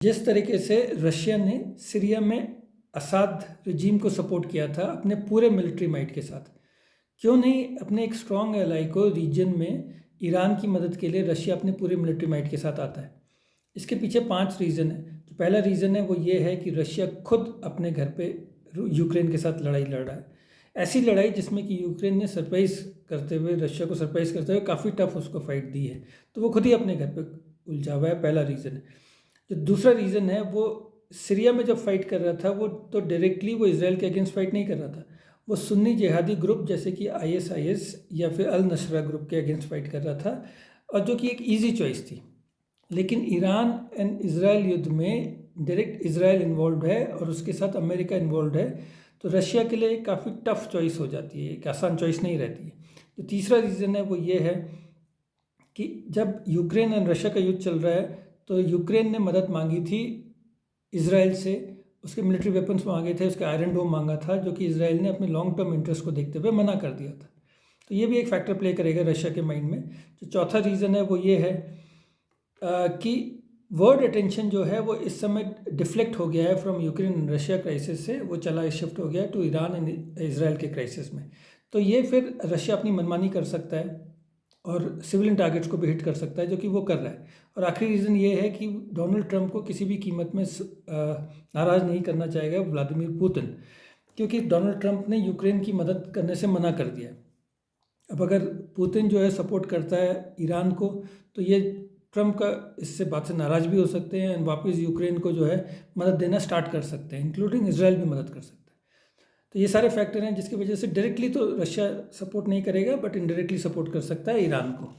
जिस तरीके से रशिया ने सीरिया में असाद रजीम को सपोर्ट किया था अपने पूरे मिलिट्री माइट के साथ, क्यों नहीं अपने एक स्ट्रॉन्ग एलाई को रीजन में ईरान की मदद के लिए रशिया अपने पूरे मिलिट्री माइट के साथ आता है। इसके पीछे 5 रीज़न है। जो पहला रीज़न है वो ये है कि रशिया खुद अपने घर पे यूक्रेन के साथ लड़ाई लड़ रहा है। ऐसी लड़ाई जिसमें कि यूक्रेन ने सरप्राइज़ करते हुए, रशिया को सरप्राइज़ करते हुए काफ़ी टफ उसको फाइट दी है, तो वो खुद ही अपने घर पे उलझा हुआ है। पहला रीज़न है। जो दूसरा रीज़न है वो सीरिया में जब फाइट कर रहा था वो तो डायरेक्टली वो इसराइल के अगेंस्ट फाइट नहीं कर रहा था, वो सुन्नी जिहादी ग्रुप जैसे कि ISIS या फिर अल नसरा ग्रुप के अगेंस्ट फाइट कर रहा था, और जो कि एक ईजी चॉइस थी। लेकिन ईरान एंड इसराइल युद्ध में डायरेक्ट इसराइल इन्वॉल्व है और उसके साथ अमेरिका इन्वॉल्व है, तो रशिया के लिए काफ़ी टफ चॉइस हो जाती है, एक आसान चॉइस नहीं रहती है। जो तीसरा रीज़न है वो ये है कि जब यूक्रेन एंड रशिया का युद्ध चल रहा है तो यूक्रेन ने मदद मांगी थी इसराइल से, उसके मिलिट्री वेपन्स मांगे थे, उसका आयरन डोम मांगा था, जो कि इसराइल ने अपने लॉन्ग टर्म इंटरेस्ट को देखते हुए मना कर दिया था। तो ये भी एक फैक्टर प्ले करेगा रशिया के माइंड में। जो चौथा रीज़न है वो ये है कि वर्ल्ड अटेंशन जो है वो इस समय डिफ्लेक्ट हो गया है from Ukraine and Russia crisis से, वो चला शिफ्ट हो गया है टू ईरान एंड इसराइल के क्राइसिस में। तो ये फिर रशिया अपनी मनमानी कर सकता है और सिविलियन टारगेट्स को भी हिट कर सकता है, जो कि वो कर रहा है। और आखिरी रीज़न ये है कि डोनाल्ड ट्रंप को किसी भी कीमत में नाराज़ नहीं करना चाहेगा व्लादिमीर पुतिन, क्योंकि डोनाल्ड ट्रंप ने यूक्रेन की मदद करने से मना कर दिया। अब अगर पुतिन जो है सपोर्ट करता है ईरान को, तो ये ट्रंप का इससे बात से नाराज़ भी हो सकते हैं एंड वापस यूक्रेन को जो है मदद देना स्टार्ट कर सकते हैं, इंक्लूडिंग इसराइल भी मदद कर सकता है। तो ये सारे फैक्टर हैं जिसकी वजह से डायरेक्टली तो रशिया सपोर्ट नहीं करेगा, बट इनडायरेक्टली सपोर्ट कर सकता है ईरान को।